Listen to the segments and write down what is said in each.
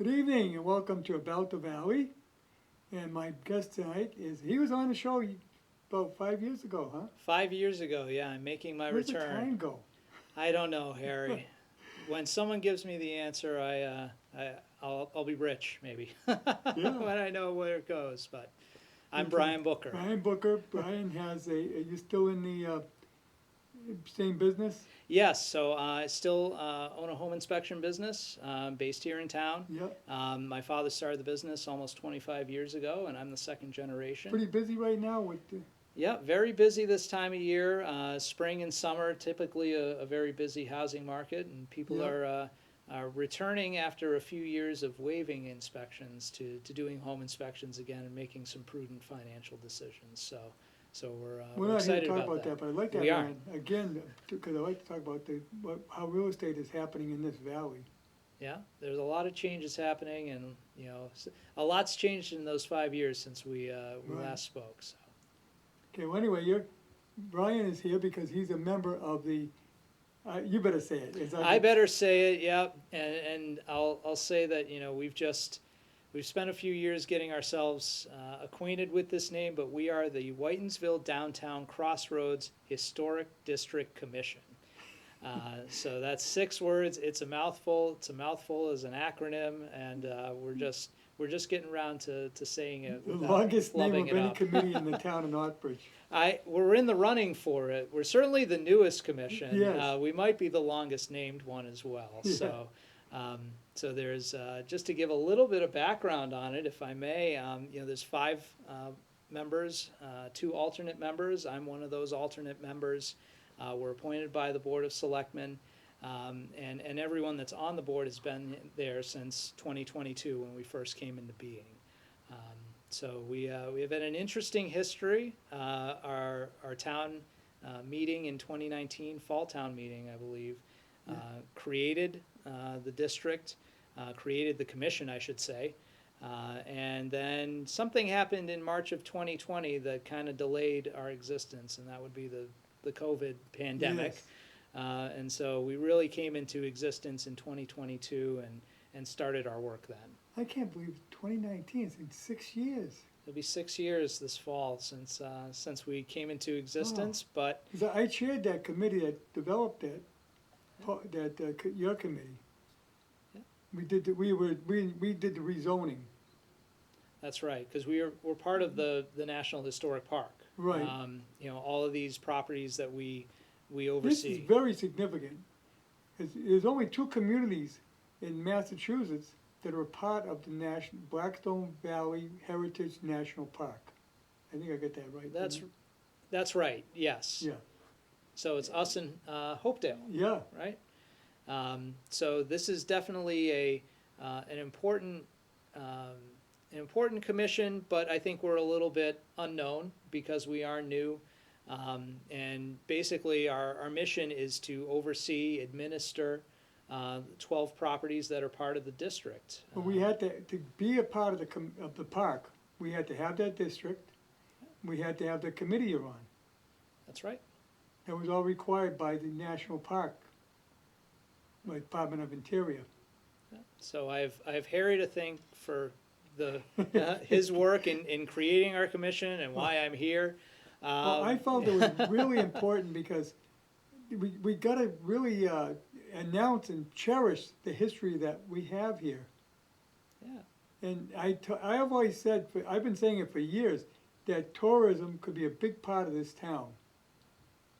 Good evening and welcome to About the Valley. And my guest tonight he was on the show about 5 years ago, huh? 5 years ago, yeah, I'm making my Where's the return. time go? I don't know, Harry. When someone gives me the answer, I'll be rich maybe Yeah. when I know where it goes. But I'm Okay. Bryan Booker. Bryan Booker. Bryan has are you still in the same business? Yes, so I still own a home inspection business based here in town. Yeah. My father started the business almost 25 years ago, and I'm the second generation. Pretty busy right now with the... Yeah, very busy this time of year. Spring and summer, typically a very busy housing market, and people Yeah. are returning after a few years of waiving inspections to doing home inspections again and making some prudent financial decisions. So We're we're not here to excited talk about about that, but I'd like to We have are. Ryan again, because I like to talk about how real estate is happening in this valley. Yeah, there's a lot of changes happening, and a lot's changed in those 5 years since we Right. last spoke. So. Okay, well anyway, Bryan is here because he's a member of the, you better say it. I better say it, yep. And I'll say that we've spent a few years getting ourselves acquainted with this name, but we are the Whitensville Downtown Crossroads Historic District Commission. So that's 6 words. It's a mouthful. It's a mouthful as an acronym, and we're just getting around to saying it. The longest name flubbing of it any up. committee in the town of Northbridge. We're in the running for it. We're certainly the newest commission. Yes. We might be the longest named one as well. Yeah. So there's just to give a little bit of background on it, if I may. There's 5 members, 2 alternate members. I'm one of those alternate members. We're appointed by the Board of Selectmen, and everyone that's on the board has been there since 2022 when we first came into being. So we have had an interesting history. Our town meeting in 2019, fall town meeting, I believe, created the district, created the commission, I should say. And then something happened in March of 2020 that kind of delayed our existence, and that would be the COVID pandemic. Yes. And so we really came into existence in 2022 and started our work then. I can't believe 2019, it's been 6 years. It'll be 6 years this fall since we came into existence, but 'Cause I chaired that committee that developed your committee. Yeah. We did the rezoning. that's right, because we're part of the National Historic Park. Right. All of these properties that we This oversee. is very significant. There's only 2 communities in Massachusetts that are part of the Blackstone Valley Heritage National Park. I think I got that right. That's right, yes. Yeah. So it's us and Hopedale, Yeah. right? So this is definitely an important commission, but I think we're a little bit unknown because we are new. And basically our mission is to oversee, administer 12 properties that are part of the district. But we had to be a part of the park, we had to have that district, we had to have the committee you're on. That's right. That was all required by the National Park, by Department of Interior. So I have Harry to thank for his work in creating our commission and why I'm here. Well, I felt it was really important because we gotta really announce and cherish the history that we have here. Yeah. And I have always said, I've been saying it for years, that tourism could be a big part of this town.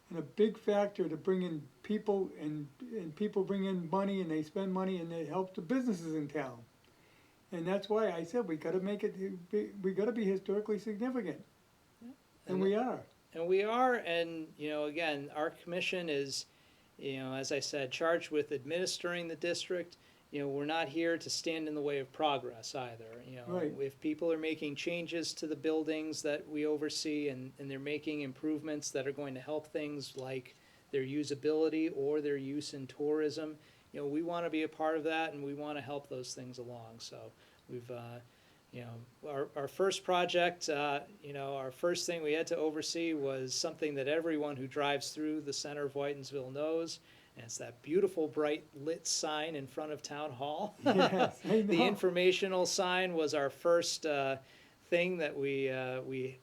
And a big factor to bring in people, and people bring in money, and they spend money, and it helps the businesses in town. And that's why I said we gotta we gotta be historically significant. Yeah. And we are. And we are, and again, our commission is, as I said, charged with administering the district. We're not here to stand in the way of progress either. Right. If people are making changes to the buildings that we oversee and they're making improvements that are going to help things like their usability or their use in tourism, we want to be a part of that, and we want to help those things along. So we've our first project, our first thing we had to oversee was something that everyone who drives through the center of Whitensville knows, And it's that beautiful, bright lit sign in front of Town Hall. Yes, I The know. informational sign was our first thing that we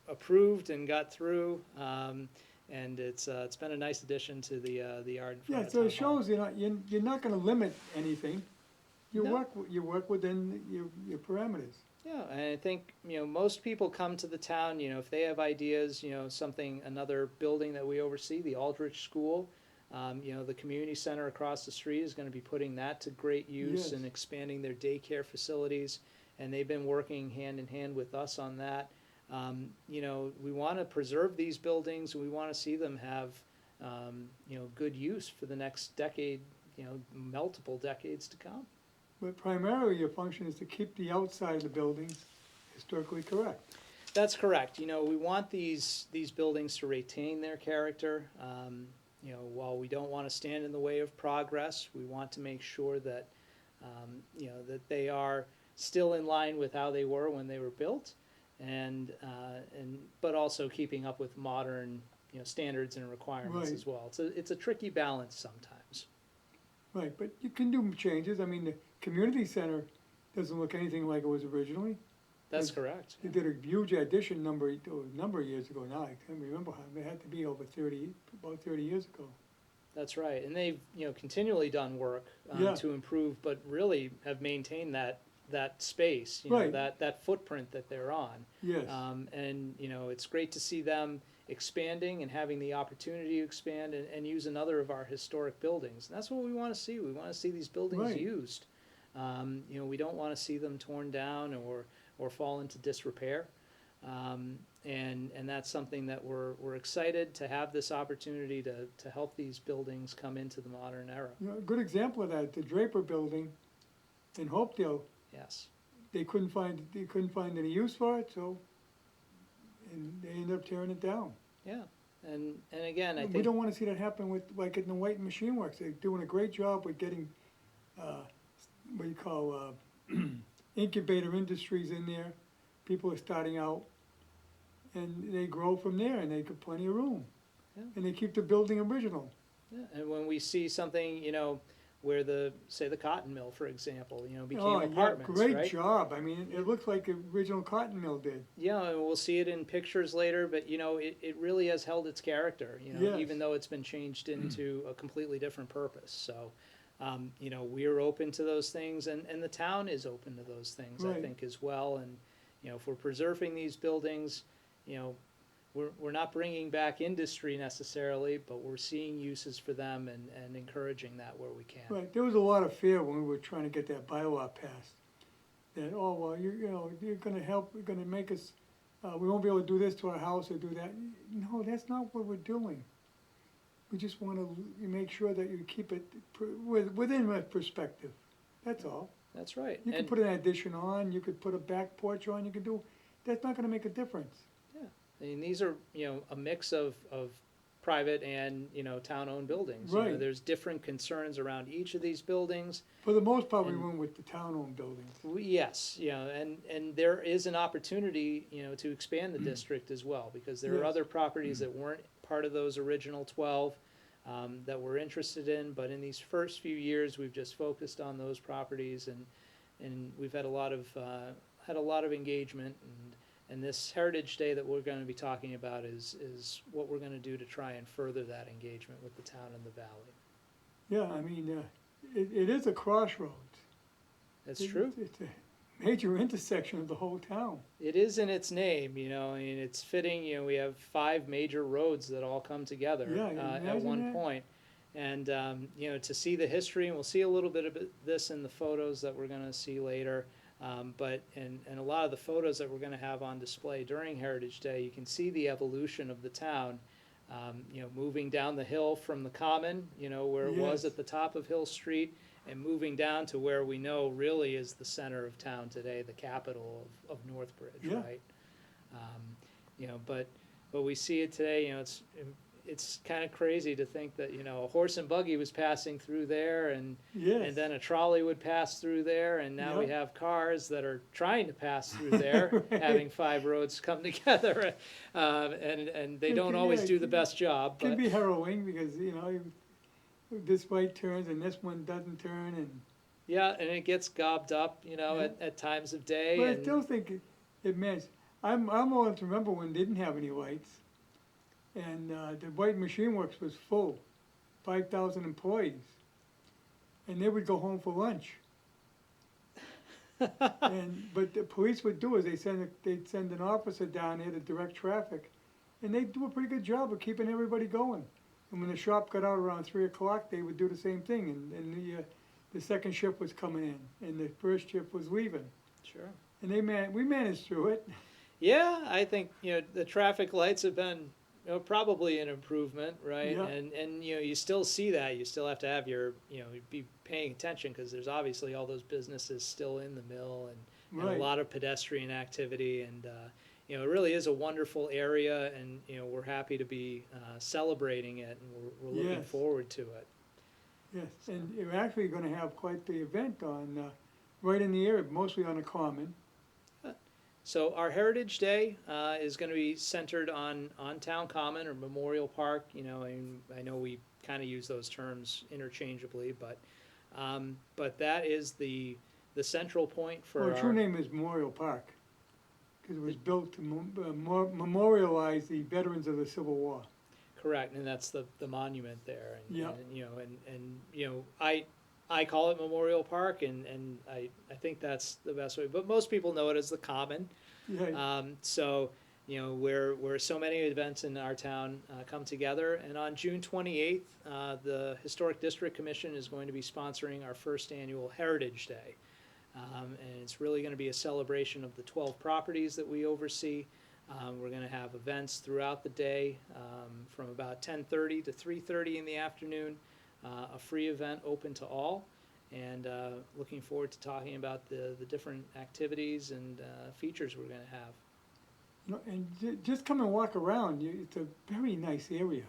approved and got through. And it's been a nice addition to the yard in front Yeah, of so Town it Hall. shows you're not gonna limit anything. You No. work within your parameters. Yeah, and I think, most people come to the town, if they have ideas, another building that we oversee, the Aldrich School, the community center across the street is gonna be putting that to great use Yes. and expanding their daycare facilities, and they've been working hand in hand with us on that. We wanna preserve these buildings, we wanna see them have, good use for the next decade, multiple decades to come. But primarily your function is to keep the outside of the buildings historically correct. That's correct. We want these buildings to retain their character. While we don't want to stand in the way of progress, we want to make sure that, that they are still in line with how they were when they were built, but also keeping up with modern, standards and requirements Right. as well. It's a tricky balance sometimes. Right, but you can do changes. I mean, the community center doesn't look anything like it was originally. That's Yes. correct. They did a huge addition a number of years ago now. I can't remember how, it had to be about 30 years ago. That's right, and they've continually done work Yeah. to improve, but really have maintained that space, Right. that footprint that they're on. Yes, And it's great to see them expanding and having the opportunity to expand and use another of our historic buildings. And that's what we want to see. We want to see these buildings Right. used. We don't want to see them torn down or fall into disrepair. And that's something that we're excited to have this opportunity to help these buildings come into the modern era. a good example of that, the Draper Building in Hopedale, Yes. they couldn't find any use for it, and they ended up tearing it down. Yeah. And again, I We think don't wanna see that happen with, like in the White Machine Works, they're doing a great job with getting, what you call, incubator industries in there. People are starting out, and they grow from there, and they got plenty of room. Yeah. And they keep the building original. yeah, and when we see something, where the cotton mill, for example, became Oh, yeah, apartments, great right? job, I mean, it looks like the original cotton mill did. Yeah, and we'll see it in pictures later, but it really has held its character, Yes. even though it's been changed into a completely different purpose. So, we're open to those things, and the town is open to those things, I Right. think, as well. And if we're preserving these buildings, we're not bringing back industry necessarily, but we're seeing uses for them and encouraging that where we can. Right, there was a lot of fear when we were trying to get that bylaw passed, that, oh, well, you're gonna help, you're gonna make us, we won't be able to do this to our house or do that. No, that's not what we're doing. We just wanna make sure that you keep it within a perspective, that's all. That's right. You can And- put an addition on, you could put a back porch on, you could do, that's not gonna make a difference. I mean, these are, a mix of private and, town-owned buildings. Right. There's different concerns around each of these buildings. For the most part, we And- went with the town-owned buildings. Yes, and there is an opportunity, to expand the district as well, because there are Yes. other properties that weren't part of those original 12 that we're interested in, but in these first few years, we've just focused on those properties, and we've had a lot of engagement, and this Heritage Day that we're gonna be talking about is what we're gonna do to try and further that engagement with the town and the valley. Yeah, I mean, it is a crossroads. That's true. It's a major intersection of the whole town. It is in its name, I mean, it's fitting, we have 5 major roads that all come together Yeah, at imagine one that. point. And, to see the history, and we'll see a little bit of this in the photos that we're gonna see later. But a lot of the photos that we're gonna have on display during Heritage Day, you can see the evolution of the town, moving down the hill from the Common, where it was Yes. at the top of Hill Street, and moving down to where we know really is the center of town today, the capital of Northbridge, Yeah. right? But we see it today, it's kind of crazy to think that, a horse and buggy was passing through there, and Yes. then a trolley would pass through there, and now we Yep. have cars that are trying to pass through there, Right. having 5 roads come together, and they It don't can- always yeah, do the best job, It can but be harrowing because, this right turns and this one doesn't turn, and, Yeah, and it gets gobbed up, you know, Yeah. at times of day. but I And still think it meant, I'm old to remember when they didn't have any lights, and, the White Machine Works was full, 5,000 employees, and they would go home for lunch. But the police would do is they'd send an officer down there to direct traffic, and they'd do a pretty good job of keeping everybody going. And when the shop got out around 3 o'clock, they would do the same thing, and the second shift was coming in, and the first shift was leaving. Sure. And we managed through it. Yeah, I think, you know, the traffic lights have been, you know, probably an improvement, right? Yeah. And you know, you still see that. You still have to have your, you know, be paying attention, because there's obviously all those businesses still in the mill, and Right. a lot of pedestrian activity. And, you know, it really is a wonderful area, and, you know, we're happy to be celebrating it, and we're looking Yes. forward to it. Yes, and you're actually gonna have quite the event right in the area, mostly on the common. So our Heritage Day is going to be centered on Town Common or Memorial Park. You know, and I know we kind of use those terms interchangeably, but that is the central point for Well, the true our, name is Memorial Park, because it was built to memorialize the veterans of the Civil War. correct, and that's the monument there. And, Yeah. and you know, and you know, I call it Memorial Park, and I think that's the best way. But most people know it as the Common. Yeah, So, you know, where so many events in our town come together. And on June 28th, the Historic District Commission is going to be sponsoring our first annual Heritage Day. And it's really going to be a celebration of the 12 properties that we oversee. We're going to have events throughout the day, from about 10:30 to 3:30 in the afternoon, a free event open to all. And looking forward to talking about the different activities and features we're going to have. and just come and walk around, it's a very nice area.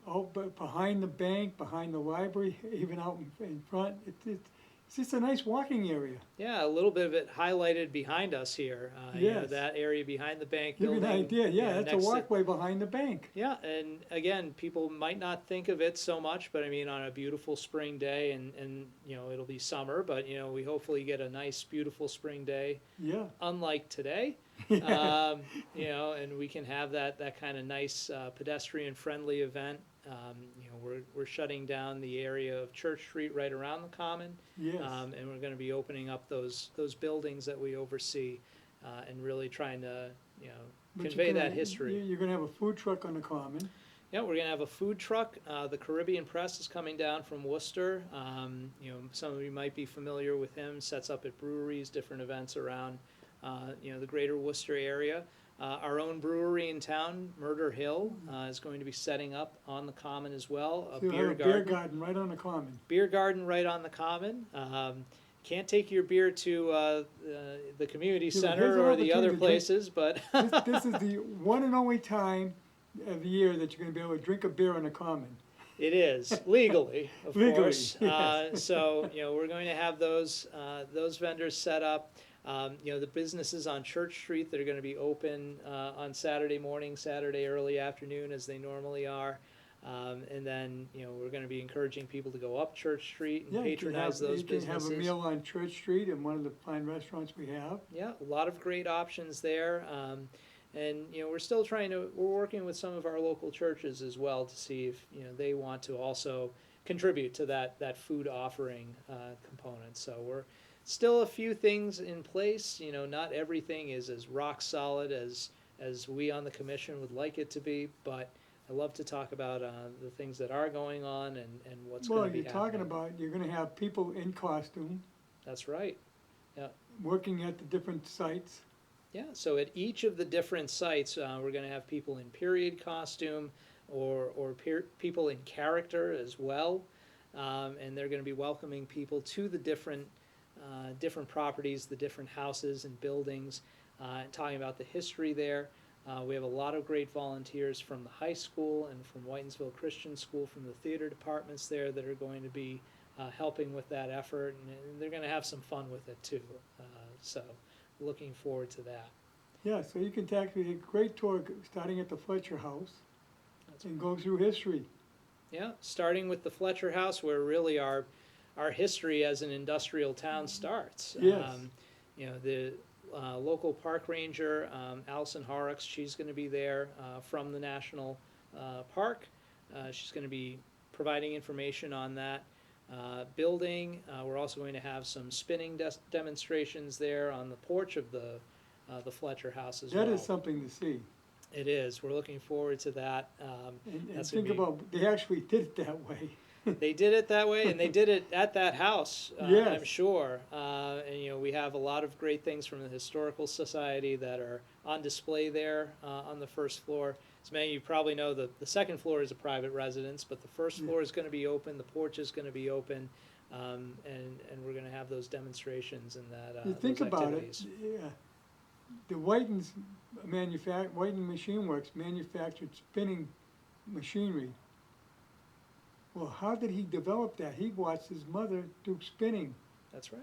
Oh, but behind the bank, behind the library, even out in front, it's just a nice walking area. Yeah, a little bit of it highlighted behind us here. You know, Yes. that area behind the bank Give you building. an idea, you yeah, know, that's a next to- walkway behind the bank. Yeah, and again, people might not think of it so much, but I mean, on a beautiful spring day, and you know, it'll be summer, but you know, we hopefully get a nice, beautiful spring day, Yeah, unlike today. You know, and we can have that kind of nice pedestrian-friendly event. You know, we're shutting down the area of Church Street right around the Common, yes. and we're going to be opening up those buildings that we oversee, and really trying to, you know, But you're convey gonna- that history. You're gonna have a food truck on the common. Yeah, we're gonna have a food truck. The Caribbean Press is coming down from Worcester. You know, some of you might be familiar with him. Sets up at breweries, different events around, you know, the greater Worcester area. Our own brewery in town, Murder Hill, is going to be setting up on the Common as well. A So you'll beer have a garden. beer garden right on the common. Beer garden right on the Common. Can't take your beer to the community Yeah, but center here's an or the other opportunity to drink- places, but This is the one and only time of the year that you're gonna be able to drink a beer on the common. it is legally, of Legally, course. yes. So you know, we're going to have those vendors set up. You know, the businesses on Church Street that are going to be open on Saturday morning, Saturday early afternoon, as they normally are. And then, you know, we're going to be encouraging people to go up Church Street and Yeah, you can patronize have, those you can businesses. have a meal on Church Street in one of the fine restaurants we have. Yeah, a lot of great options there. And, you know, we're working with some of our local churches as well to see if, you know, they want to also contribute to that food offering component. So we're still a few things in place. You know, not everything is as rock solid as we on the commission would like it to be, but I love to talk about the things that are going on and what's Well, going to be you're talking happening. about, you're gonna have people in costume That's right. working at the different sites. Yeah, so at each of the different sites, we're going to have people in period costume or people in character as well, and they're going to be welcoming people to the different properties, the different houses and buildings, and talking about the history there. We have a lot of great volunteers from the high school and from Whitensville Christian School, from the theater departments there, that are going to be helping with that effort, and they're going to have some fun with it too. So looking forward to that. Yeah, so you can actually get a great tour starting at the Fletcher House and go through history. Yeah, starting with the Fletcher House, where really our history as an industrial town starts. Yes. You know, the local park ranger, Allison Horrocks, she's going to be there from the national park. She's going to be providing information on that building. We're also going to have some spinning demonstrations there on the porch of the Fletcher House as well. That is something to see. It is. We're looking forward to that. And That's think gonna be- about, they actually did it that way. They did it that way, and they did it at that house, Yes. I'm sure. And, you know, we have a lot of great things from the Historical Society that are on display there on the first floor. As many of you probably know, the second floor is a private residence, but the first floor is going to be open, the porch is going to be open, and we're going to have those demonstrations and that You think those about it, activities. yeah, the Whiten Machine Works manufactured spinning machinery. Well, how did he develop that? He watched his mother do spinning, That's right.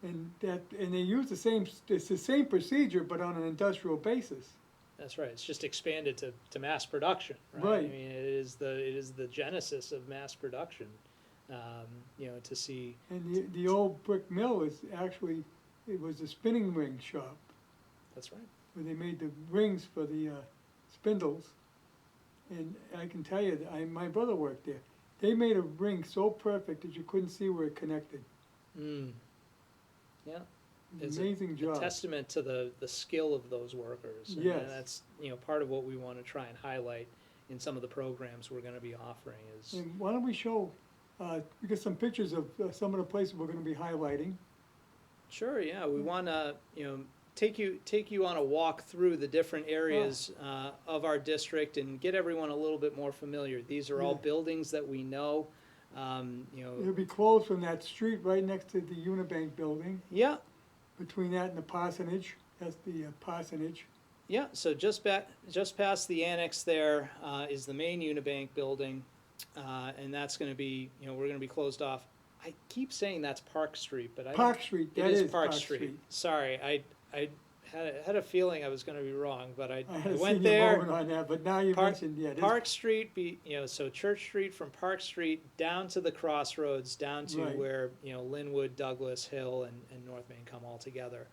and they use it's the same procedure, but on an industrial basis. That's right. It's just expanded to mass production, right? Right. I mean, it is the genesis of mass production. You know, to see. And the old brick mill it was a spinning ring shop, That's right. where they made the rings for the spindles. And I can tell you, my brother worked there. They made a ring so perfect that you couldn't see where it connected. Mm. Yeah. It's an amazing A job. testament to the skill of those workers. And Yes. that's, you know, part of what we want to try and highlight in some of the programs we're going to be offering is. And why don't we show, we got some pictures of some of the places we're gonna be highlighting. Sure, yeah. We want to, you know, take you on a walk through the different areas of our district and get everyone a little bit more familiar. These are all Yeah. buildings that we know. You know, It'll be closed from that street right next to the Unibank building, yeah, between that and the parsonage. That's the parsonage. yeah. So just past the annex there is the main Unibank building, and that's going to be, you know, we're going to be closed off. I keep saying that's Park Street, but Park Street, it that is is Park Street. Sorry, I had a feeling I was going to be wrong, but I I had went seen you there. moment on that, but now you Park- mentioned, yeah, this, Park Street, you know, so Church Street from Park Street down to the Crossroads, down to Right. where, you know, Linwood, Douglas, Hill, and North Main come all together.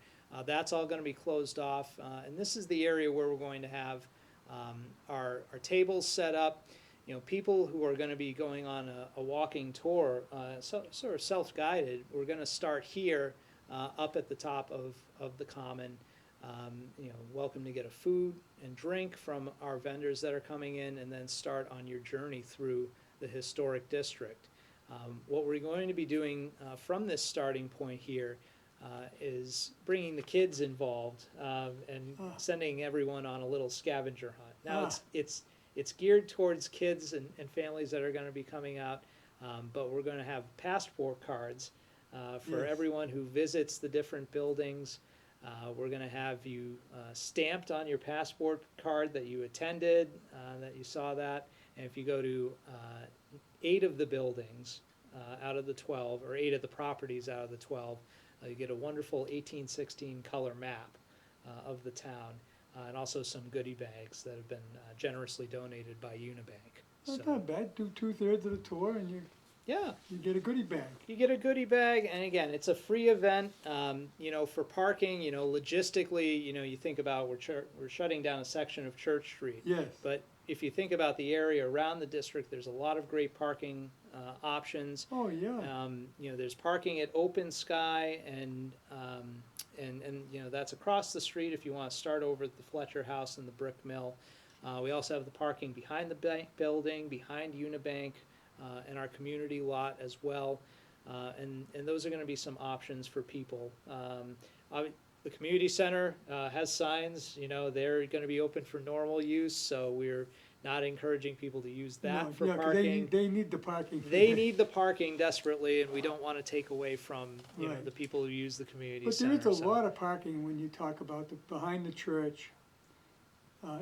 That's all going to be closed off, and this is the area where we're going to have our tables set up. You know, people who are going to be going on a walking tour, sort of self-guided. We're going to start here, up at the top of the common. You know, welcome to get a food and drink from our vendors that are coming in, and then start on your journey through the historic district. What we're going to be doing from this starting point here is bringing the kids involved and sending everyone on a little scavenger hunt. Now it's geared towards kids and families that are going to be coming out, but we're going to have passport cards for Yes. everyone who visits the different buildings. We're going to have you stamped on your passport card that you attended, that you saw that. And if you go to 8 of the buildings out of the 12, or 8 of the properties out of the 12, you get a wonderful 1816 color map of the town, and also some goodie bags that have been generously donated by Unibank. that's not bad. Do 2/3 of the tour and you get a goodie bag. You get a goodie bag, and again, it's a free event. You know, for parking, you know, logistically, you know, you think about we're shutting down a section of Church Street. Yes. But if you think about the area around the district, there's a lot of great parking options. Oh, yeah. You know, there's parking at Open Sky, and you know, that's across the street if you want to start over at the Fletcher House and the Brick Mill. We also have the parking behind the bank building, behind Unibank, and our community lot as well. And those are going to be some options for people. The community center has signs, you know, they're going to be open for normal use, so we're not encouraging people to use that No, for yeah, 'cause parking. They need the parking. They need the parking desperately, and we don't want to take away from, you know, Right. the people who use the community But center. there is a so- lot of parking when you talk about behind the church,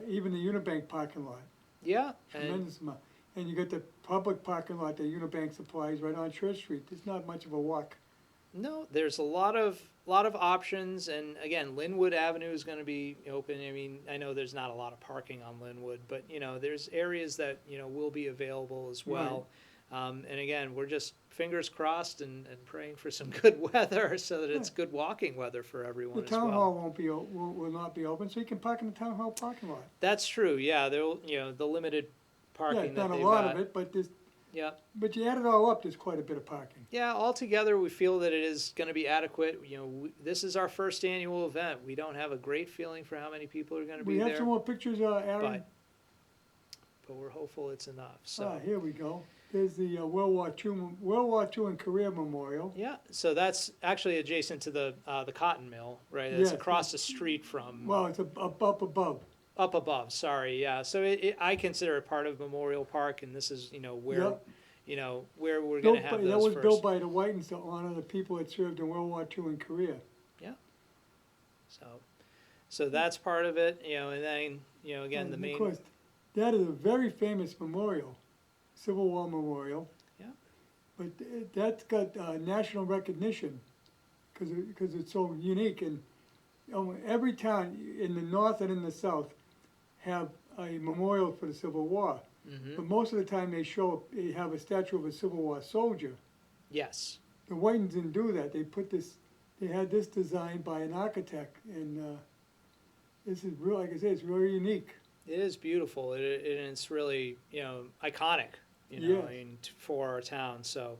even the Unibank parking lot, Yeah, and tremendous amount. And you got the public parking lot that Unibank supplies right on Church Street. There's not much of a walk. no, there's a lot of lot of options, and again, Linwood Avenue is going to be open. I mean, I know there's not a lot of parking on Linwood, but there's areas that will be available as well. And again, we're just fingers crossed and praying for some good weather so that it's good walking weather for The everyone as town well. hall will not be open, so you can park in the town hall parking lot. That's true. Yeah, they'll the limited Yeah, parking it's that not a they've lot got. of it, but Yeah. but you add it all up, there's quite a bit of parking. Yeah, altogether, we feel that it is going to be adequate. This is our first annual event. We don't have a great feeling for how many people are going to We be have there, some more pictures, Aaron? but we're hopeful it's enough. So Here we go. There's the World War II and Korea Memorial. yeah, so that's actually adjacent to the cotton mill, right? It's Yes, across the street from Well, it's up above. up above. Sorry, yeah. So I consider it part of Memorial Park, and this is where Yep. where we're going to have That those was first. built by the Whitens to honor the people that served in World War II and Korea. So that's part of it, and then again the And main. of course, that is a very famous memorial, Civil War memorial. Yeah. But that's got national recognition because it's so unique. And every town in the north and in the south have a memorial for the Civil War. Mhm. But most of the time they have a statue of a Civil War soldier. Yes. The Whitens didn't do that. They had this designed by an architect, and this is real. Like I say, it's really unique. It is beautiful. It's really, iconic, Yes. I mean, for our town. So,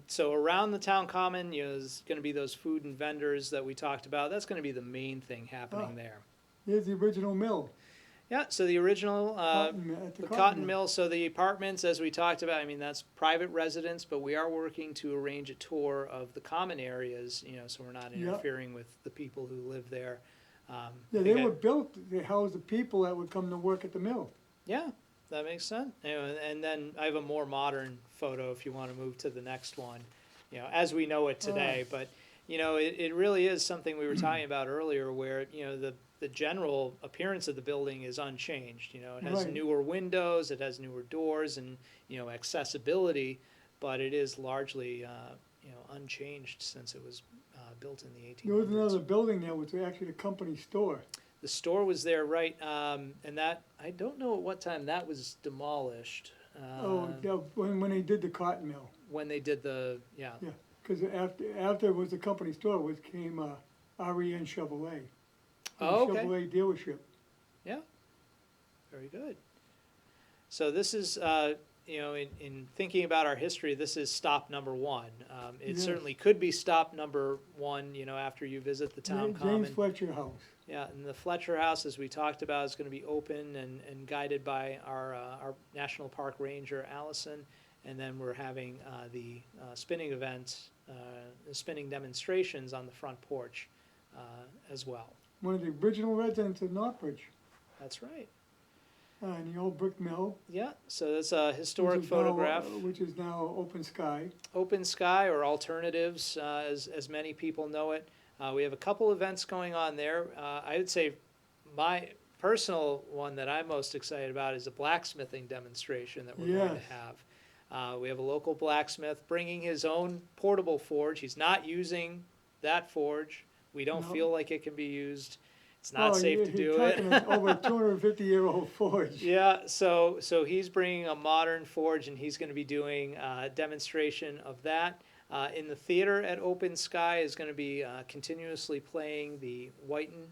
so around the town common, there's going to be those food and vendors that we talked about. That's going to be the main thing happening there. Here's the original mill. Yeah. So the original, At the cotton mill. So the apartments, as we talked about, I mean, that's private residence, but we are working to arrange a tour of the common areas, so we're not Yeah. interfering with the people who live there. Yeah, they were built to house the people that would come to work at the mill. Yeah, that makes sense. And then I have a more modern photo if you want to move to the next one, as we know it today. But, it really is something we were talking about earlier where, the general appearance of the building is unchanged. It has Right. newer windows, it has newer doors and, accessibility, but it is largely, unchanged since it was built in the 1800s. There was another building there, which was actually the company store. The store was there, right, and that, I don't know at what time that was demolished. Yeah, when they did the cotton mill. When they did the, yeah, Yeah, because after it was the company store, which came REN Chevrolet. Oh, okay. Chevrolet dealership. very good. So this is, in thinking about our history, this is stop number one. It Yes. certainly could be stop number one, after you visit the town James common. Fletcher House. Yeah, and the Fletcher House, as we talked about, is going to be open and guided by our National Park Ranger, Allison. And then we're having the spinning events, the spinning demonstrations on the front porch as well. One of the original residents of Northbridge, That's right. in the old brick mill. Yeah, so that's a historic which is now, photograph. which is now open sky. Open Sky, or Alternatives, as many people know it. We have a couple events going on there. I would say my personal one that I'm most excited about is a blacksmithing demonstration that we're going to Yes. have. We have a local blacksmith bringing his own portable forge. He's not using that forge. We don't No. feel like it can be used. It's not safe to do You're it. talking over a 250-year-old forge. Yeah, so he's bringing a modern forge, and he's going to be doing a demonstration of that. In the theater at Open Sky is going to be continuously playing the Whiten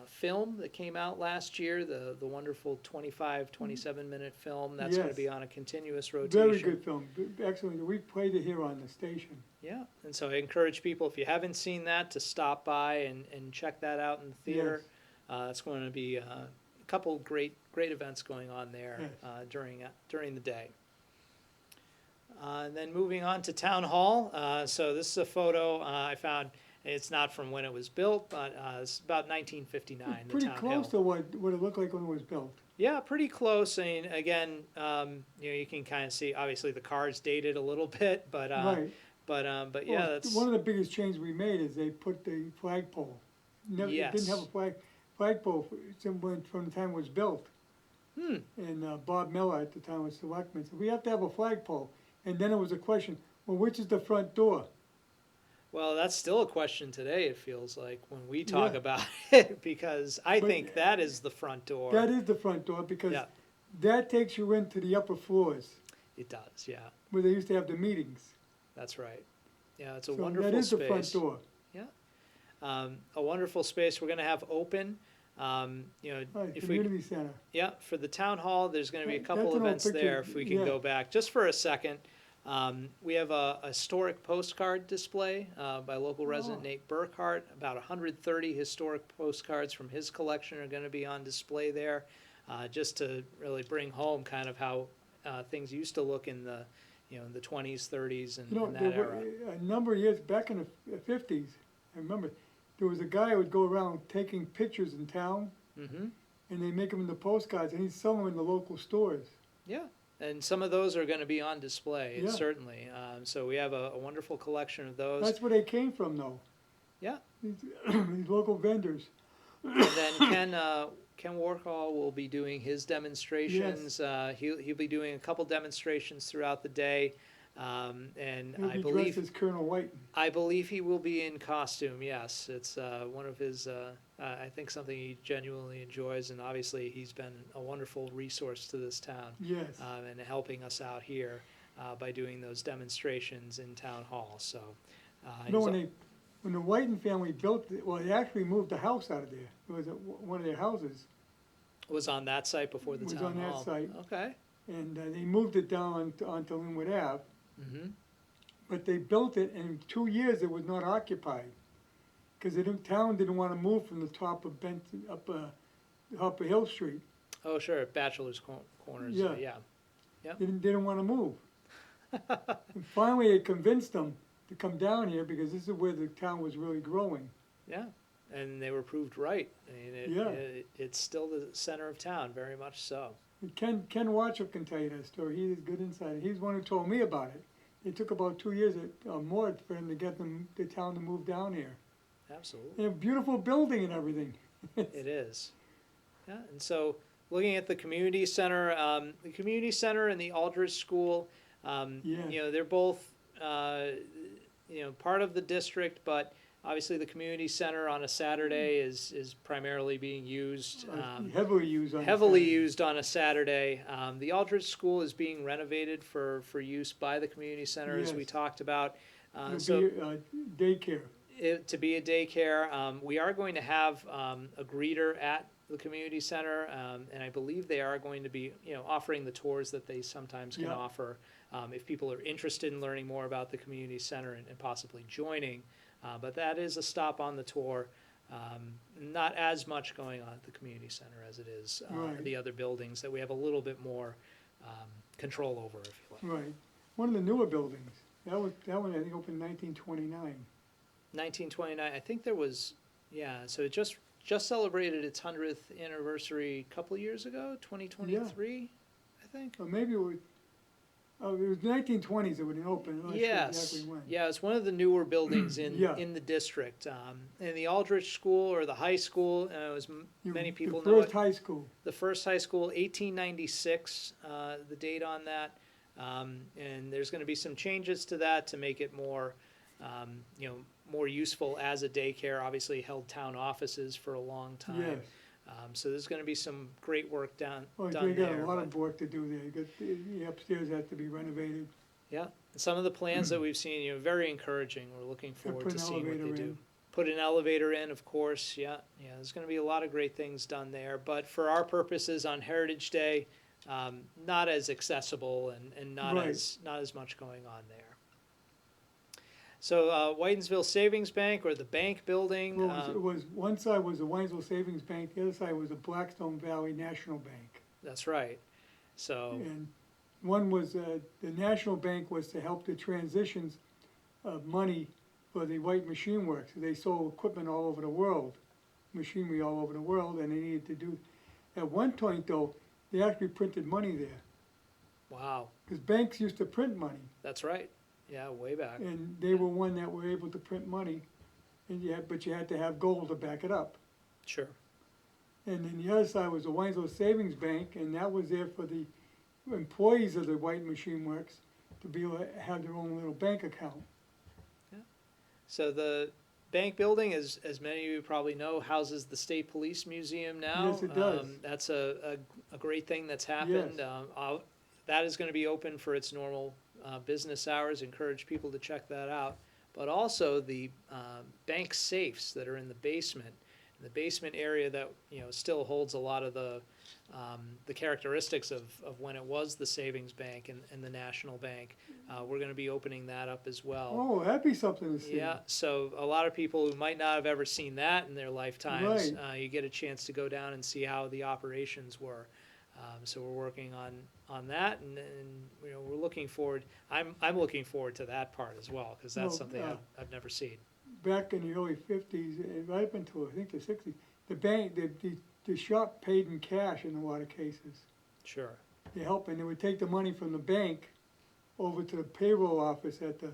film that came out last year, the wonderful 27-minute film. That's going to Yes. be on a continuous rotation. Very good film, excellent. We played it here on the station. Yeah, and so I encourage people, if you haven't seen that, to stop by and check that out in the theater. Yes. It's going to be a couple great events going on there Yes. during the day. And then moving on to Town Hall. So this is a photo I found. It's not from when it was built, but it's about 1959. It's the pretty Town close Hill. to what it looked like when it was built. Yeah, pretty close. I mean, again, you can kind of see. Obviously, the car's dated a little bit, but Right. but yeah, Well, that's one of the biggest changes we made is they put the flagpole. Never, It didn't have Yes. a flagpole from the time it was built. And Bob Miller at the time was selectman, said, we have to have a flagpole. And then it was a question, well, which is the front door? Well, that's still a question today, it feels like, when we talk Yeah. about it, because I But think that is the front door. that is the front door, because Yeah, that takes you into the upper floors it does, yeah, where they used to have the meetings. that's right. Yeah, it's a So that wonderful is the front space. door. Yeah, a wonderful space we're gonna have open. You know, Right, if we, community center. yeah, for the town hall, there's gonna be a That's couple an old events picture, there, if we can yeah. go back, just for a second. We have a historic postcard display by local resident Oh. Nate Burkhart. About 130 historic postcards from his collection are gonna be on display there, just to really bring home kind of how things used to look in the, you know, the 20s, 30s, and, You know, and there that were, era. a number of years back in the fifties, I remember, there was a guy who would go around taking pictures in town, Hmm. and they make them into postcards, and he'd sell them in the local stores. Yeah, and some of those are gonna be on display, Yeah. certainly. So we have a wonderful collection of those. That's where they came from, though. Yeah. These local vendors. And then Ken Warhol will be doing his demonstrations. He'll be doing a couple demonstrations throughout the day, and He'll I be dressed believe as Colonel White. he will be in costume. Yes, it's one of his. I think something he genuinely enjoys, and obviously he's been a wonderful resource to this town, Yes. and helping us out here by doing those demonstrations in town hall. So. You know, he's when the Whiten family built, well, they actually moved the house out of there. It was one of their houses, was on that site before the Was town on that hall. site. Okay. and they moved it down onto Linwood Ave. Mm-hmm. But they built it, and in 2 years it was not occupied, because the town didn't want to move from the top of Benton, up Hill Street. Oh, sure, Bachelor's Corners. Yeah. Yeah. Yep. They didn't want to move. And finally, they convinced them to come down here, because this is where the town was really growing. Yeah, and they were proved right. I mean, Yeah. it's still the center of town, very much so. And Ken Watchup can tell you that story. He is good insider. He's the one who told me about it. It took about 2 years or more for him to get the town to move down here. Absolutely. They have a beautiful building and everything. It is. Yeah, and so looking at the community center and the Aldridge School, Yes. you know, they're both, you know, part of the district, but obviously the community center on a Saturday is primarily being used. Heavily used on Heavily Saturday. used on a Saturday. The Aldridge School is being renovated for use by the community center, as we Yes. talked about. It'll So be daycare. to be a daycare, we are going to have a greeter at the community center, and I believe they are going to be, you know, offering the tours that they sometimes can Yeah. offer if people are interested in learning more about the community center and possibly joining. But that is a stop on the tour. Not as much going on at the community center as it is Right. the other buildings that we have a little bit more control over, if you like. Right. One of the newer buildings. That one I think opened in 1929. 1929, I think there was, yeah, so it just celebrated its 100th anniversary a couple years ago, 2023, I think. Or maybe it was 1920s it would open. I'm not sure Yes, exactly when. yeah, it's one of the newer buildings Yeah. in the district. And the Aldrich School, or the high school, as many people the know first it, high school. the first high school, 1896, the date on that. And there's gonna be some changes to that to make it more, you know, more useful as a daycare. Obviously held town offices for a long time. Yes. So there's gonna be some great work done Well, there. they got a lot but- of work to do there. The upstairs has to be renovated. Yeah, and some of the plans that we've seen, you know, very encouraging. We're looking forward put to an seeing what they elevator do. in. Put an elevator in, of course, yeah, there's gonna be a lot of great things done there, but for our purposes on Heritage Day, not as accessible and not Right. as much going on there. So, Whitensville Savings Bank, or the bank building, Well, it was one side was the Winesville Savings Bank, the other side was the Blackstone Valley National Bank. that's right, so, And one was, the National Bank was to help the transitions of money for the White Machine Works. They sold equipment all over the world, machinery all over the world, and they needed to do, at one point though, they actually printed money there. wow, Because banks used to print money, that's right, yeah, way back, and they were one that were able to print money, but you had to have gold to back it up. sure, And then the other side was the Winesville Savings Bank, and that was there for the employees of the White Machine Works to be able to have their own little bank account. So the bank building, as many of you probably know, houses the State Police Museum now. Yes, it does. That's a great thing that's happened. Yes. That is going to be open for its normal business hours. Encourage people to check that out. But also the bank safes that are in the basement. The basement area that still holds a lot of the characteristics of when it was the savings bank and the national bank. We're going to be opening that up as well. Oh, that'd be something to see. Yeah, so a lot of people who might not have ever seen that in their lifetimes, Right. you get a chance to go down and see how the operations were. So we're working on that, and we're looking forward. I'm looking forward to that part as well, because that's Well, something I've never seen. Back in the early '50s, right up until I think the '60s, the bank, the shop paid in cash in a lot of cases. Sure. They help, and they would take the money from the bank over to the payroll office at the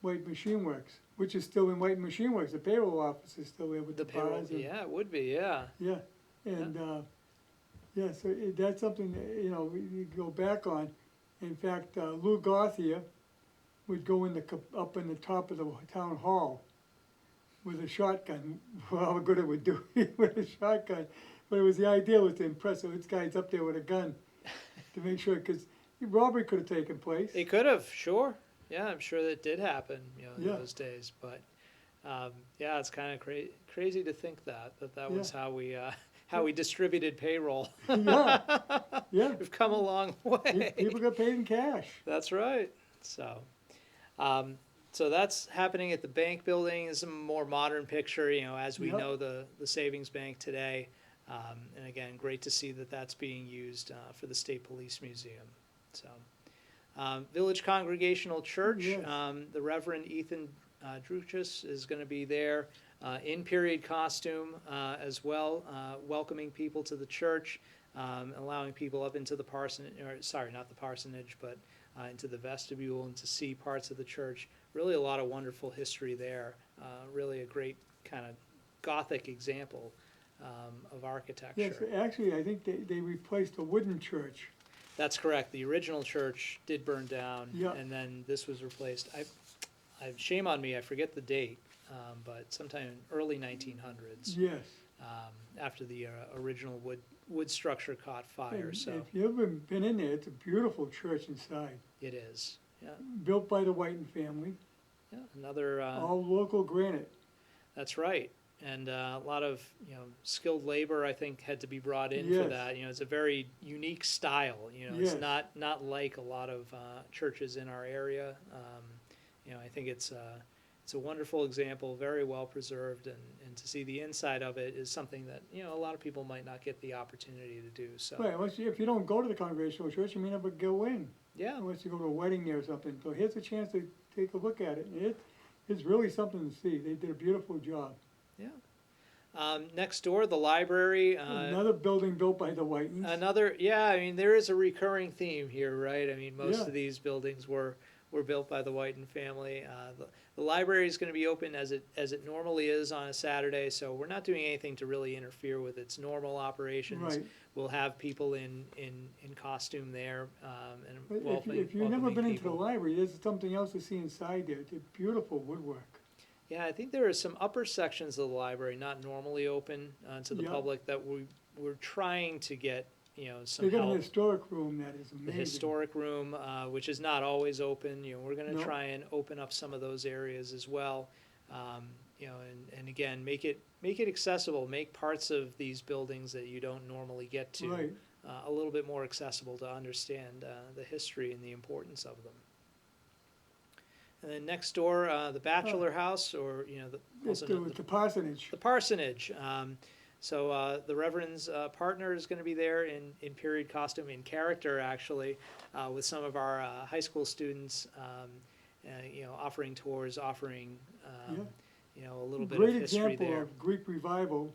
White Machine Works, which is still in White Machine Works. The payroll office is still there with The the payroll, bars. And, yeah, it would be, yeah. yeah, and yeah, so that's something that, we go back on. In fact, Lou Garcia would go in up in the top of the town hall with a shotgun. For how good it would do with a shotgun, but the idea was to impress. So this guy's up there with a gun to make sure, because robbery could have taken place. It could have, sure. Yeah, I'm sure that did happen, in Yeah. those days. But yeah, it's kind of crazy to think that was how we distributed payroll. Yeah, yeah. We've come a long way. People got paid in cash. That's right. So, so that's happening at the bank building. It's a more modern picture, as we Yep. know the savings bank today. And again, great to see that that's being used for the State Police Museum. So, Village Congregational Church, Yes. the Reverend Ethan Druchus is going to be there in period costume as well, welcoming people to the church, allowing people up into the parsonage, or sorry, not the parsonage, but into the vestibule and to see parts of the church. Really a lot of wonderful history there. Really a great kind of Gothic example of architecture. Yes, actually, I think they replaced a wooden church. That's correct. The original church did burn down, Yeah. and then this was replaced. Shame on me, I forget the date, but sometime in early 1900s, Yes. after the original wood structure caught fire. And So if you've ever been in there, it's a beautiful church inside. it is. Yeah, Built by the Whiten family, yeah. Another. all local granite. That's right. And a lot of skilled labor, I think, had to be brought in for Yes. that. It's a very unique style. Yes. It's not like a lot of churches in our area. I think it's a wonderful example, very well preserved, and to see the inside of it is something that a lot of people might not get the opportunity to do. So Right, if you don't go to the Congregational Church, you may never go in, yeah, unless you go to a wedding there or something. So here's a chance to take a look at it. It's really something to see. They did a beautiful job. yeah. Next door, the library. Another building built by the Whitens. I mean, there is a recurring theme here, right? I mean, most Yeah. of these buildings were built by the Whiten family. The library is going to be open as it normally is on a Saturday, so we're not doing anything to really interfere with its normal operations. Right. We'll have people in costume there, and But welcoming if you've never welcoming been into the people. library, there's something else to see inside there. It's beautiful woodwork. Yeah, I think there are some upper sections of the library not normally open to the Yeah. public that we're trying to get some They got help. an historic room that is amazing. The historic room, which is not always open, we're going to No. try and open up some of those areas as well. And again, make it accessible, make parts of these buildings that you don't normally get to Right. a little bit more accessible to understand the history and the importance of them. And then next door, the bachelor house, or also known The parsonage. the parsonage. So the Reverend's partner is going to be there in period costume, in character actually, with some of our high school students, offering tours, offering a little bit Great of history example there. of Greek revival,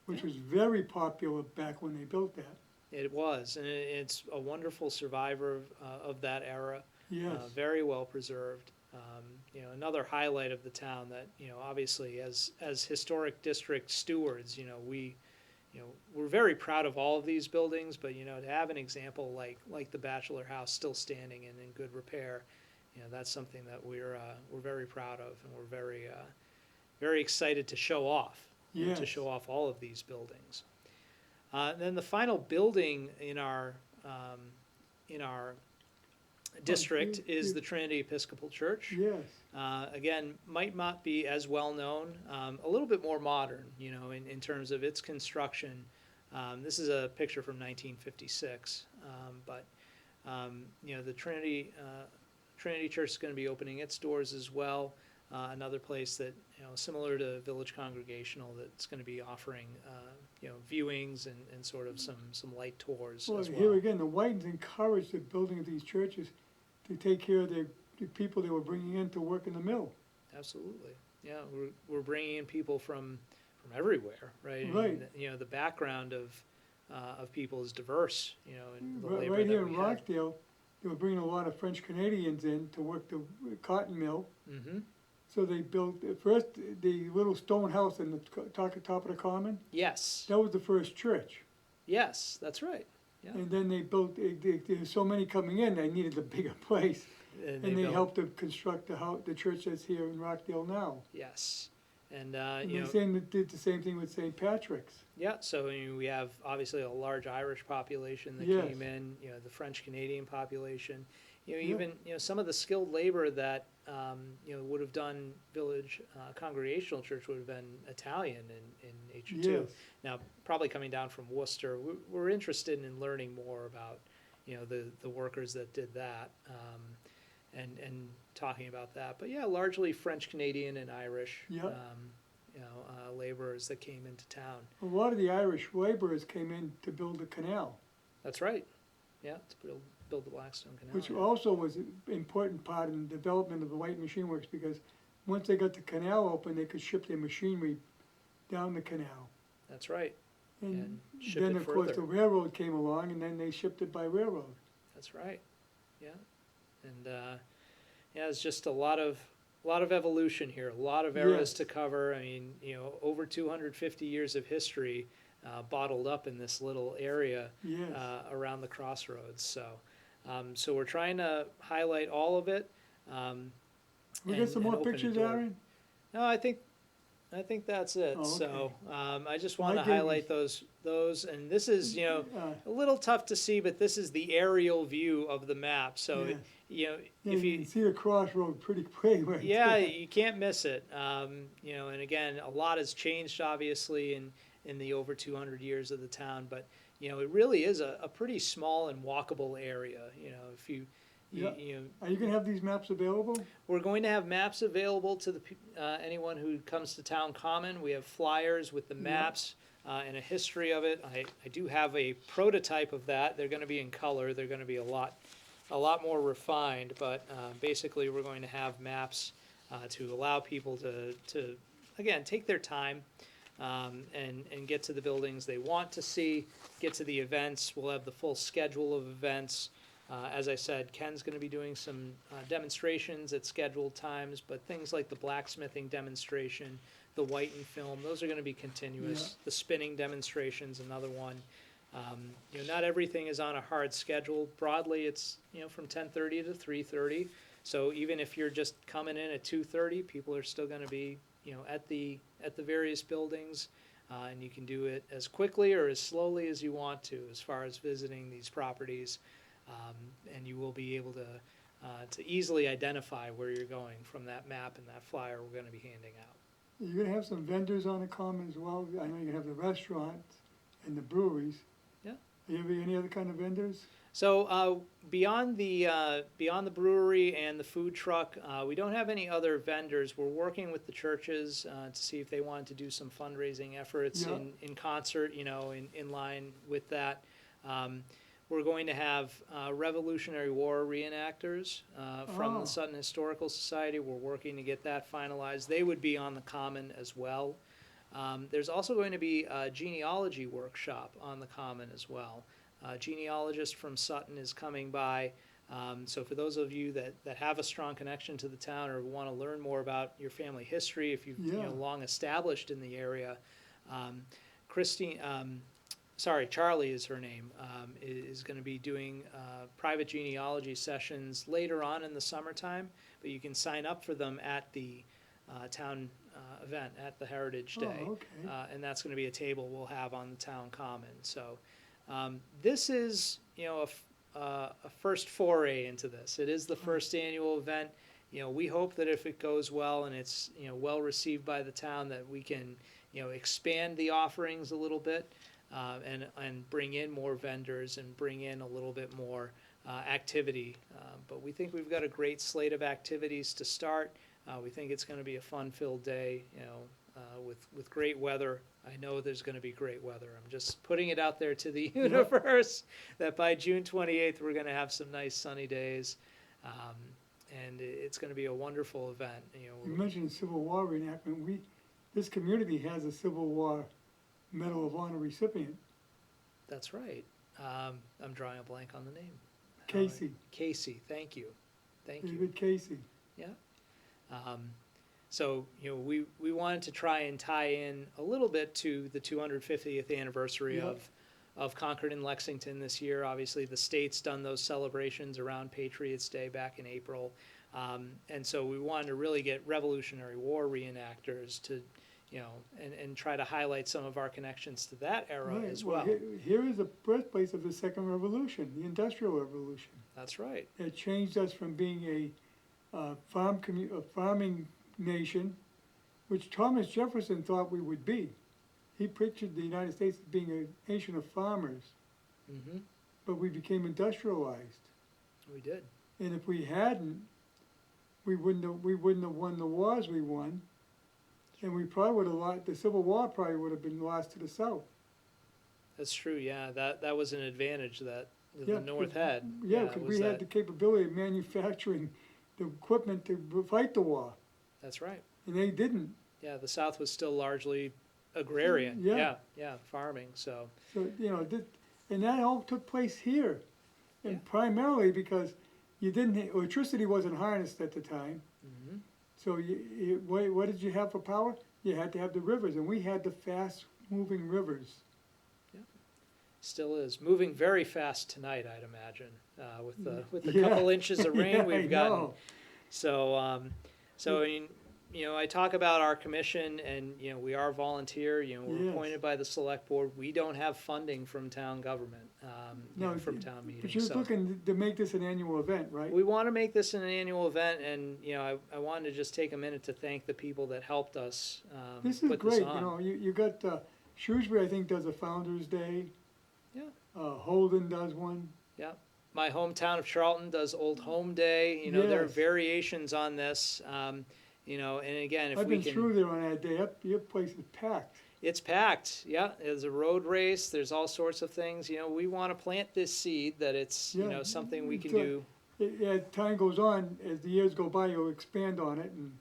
which was very popular back when they built that. It was, and it's a wonderful survivor of that era. Yes. Very well preserved. Another highlight of the town that obviously as historic district stewards, we're very proud of all of these buildings, but to have an example like the Bachelor House still standing and in good repair, that's something that we're very proud of, and we're very very excited to show off, to Yes. show off all of these buildings. Then the final building in our district is the Trinity Episcopal Church. Yes. Again, might not be as well known, a little bit more modern, in terms of its construction. This is a picture from 1956, but the Trinity Church is going to be opening its doors as well. Another place that, similar to Village Congregational, that's going to be offering, viewings and sort of some light tours Well, as well. here again, the Whitens encouraged the building of these churches to take care of the people they were bringing in to work in the mill. Absolutely, yeah. We're bringing in people from everywhere, right? Right. And, the background of people is diverse, in the labor Right that here we in have. Rockdale, they were bringing a lot of French Canadians in to work the cotton mill. Mm-hmm. So they built, at first, the little stone house in the top of the common. Yes, That was the first church. yes, that's right. Yeah. And then they built, there were so many coming in, they needed a bigger place. And they built- helped to construct the church that's here in Rockdale now. Yes, and And you they know, did the same thing with St. Patrick's. yeah. So we have obviously a large Irish population that Yes. came in. The French Canadian population. Yeah. Even some of the skilled labor that would have done Village Congregational Church would have been Italian in nature too. Yes. Now, probably coming down from Worcester, we're interested in learning more about the workers that did that, and talking about that. But yeah, largely French Canadian and Irish, Yeah. laborers that came into town. A lot of the Irish laborers came in to build the canal, That's right. Yeah, to build the Blackstone Canal. which yeah. also was an important part in the development of the White Machine Works, because once they got the canal open, they could ship their machinery down the canal. That's right. And ship then, it of course, further. the railroad came along, and then they shipped it by railroad. That's right. Yeah, and it's just a lot of evolution here. A lot of eras Yes. to cover. I mean, over 250 years of history bottled up in this little area Yes. around the Crossroads. So we're trying to highlight all of it. We and- get some and more open a pictures, door. Aaron? No, I think that's it. Oh, So I just want My to highlight those, and this is Uh, a little tough to see, but this is the aerial view of the map. So Yes. Yeah, if you you can see the crossroad pretty plain right yeah, there. you can't miss it. And again, a lot has changed obviously in the over 200 years of the town, but it really is a pretty small and walkable area. If you Yeah. you Are you gonna have these maps available? we're going to have maps available to anyone who comes to Town Common. We have flyers with the Yeah. maps and a history of it. I do have a prototype of that. They're going to be in color. They're going to be a lot more refined. But basically, we're going to have maps to allow people to again take their time and get to the buildings they want to see, get to the events. We'll have the full schedule of events. As I said, Ken's going to be doing some demonstrations at scheduled times, but things like the blacksmithing demonstration, the Whiten film, those are going to be continuous. Yeah. The spinning demonstration's another one. Not everything is on a hard schedule. Broadly, it's from 10:30 to 3:30. So even if you're just coming in at 2:30, people are still going to be at the various buildings, and you can do it as quickly or as slowly as you want to as far as visiting these properties. And you will be able to easily identify where you're going from that map and that flyer we're going to be handing out. You're gonna have some vendors on the common as well. I know you have the restaurants and the breweries. Yeah. Do you have any other kind of vendors? So beyond the brewery and the food truck, we don't have any other vendors. We're working with the churches to see if they want to do some fundraising efforts Yeah. in concert, in line with that. We're going to have Revolutionary War reenactors from Oh. the Sutton Historical Society. We're working to get that finalized. They would be on the common as well. There's also going to be a genealogy workshop on the common as well. A genealogist from Sutton is coming by. So for those of you that have a strong connection to the town or want to learn more about your family history, if you've Yeah. long established in the area, Charlie is her name, is going to be doing private genealogy sessions later on in the summertime, but you can sign up for them at the town event at the Heritage Day. Oh, okay. And that's going to be a table we'll have on the town common. So this is, a first foray into this. It is the first annual event. We hope that if it goes well and it's, well received by the town, that we can, expand the offerings a little bit, and bring in more vendors and bring in a little bit more activity. But we think we've got a great slate of activities to start. We think it's going to be a fun-filled day, with great weather. I know there's going to be great weather. I'm just putting it out there to the universe that by June 28th, we're going to have some nice sunny days. And it's going to be a wonderful event. You mentioned Civil War reenactment. This community has a Civil War Medal of Honor recipient, That's right. I'm drawing a blank on the name. Casey. Casey, thank you. Thank you. David Casey. Yeah. So, we wanted to try and tie in a little bit to the 250th anniversary of Concord and Lexington this year. Obviously, the state's done those celebrations around Patriots' Day back in April. And so we wanted to really get Revolutionary War reenactors to, and try to highlight some of our connections to that era as well. Here is the birthplace of the Second Revolution, the Industrial Revolution. That's right. It changed us from being a farming nation, which Thomas Jefferson thought we would be. He pictured the United States as being a nation of farmers, Mm-hmm. but we became industrialized. We did. And if we hadn't, we wouldn't have won the wars we won, and we probably would have lost. The Civil War probably would have been lost to the South. That's true. Yeah, that was an advantage that the North had. Yeah, because we had the capability of manufacturing the equipment to fight the war, That's right. and they didn't. Yeah, the South was still largely agrarian. Yeah. Yeah, farming. So So, and that all took place here. And Yeah. primarily because electricity wasn't harnessed at the time. mhm. So what did you have for power? You had to have the rivers, and we had the fast-moving rivers. Still is moving very fast tonight, I'd imagine, with the Yeah. couple inches of rain Yeah, we've I gotten. know. So, I mean, I talk about our commission, and we are volunteer. We're Yes. appointed by the select board. We don't have funding from town government, from town But meetings. you're So looking to make this an annual event, right? we want to make this an annual event, and I wanted to just take a minute to thank the people that helped us. This is put great, This on. you got, Shrewsbury, I think, does a Founder's Day. Yeah. Holden does one. My hometown of Charlton does Old Home Day. There are Yes. variations on this. And again, if I've we been can, through there on that day, your place is packed. it's packed. Yeah, there's a road race. There's all sorts of things. We want to plant this seed that it's Yeah. something we can So- do. As time goes on, as the years go by, you'll expand on it, and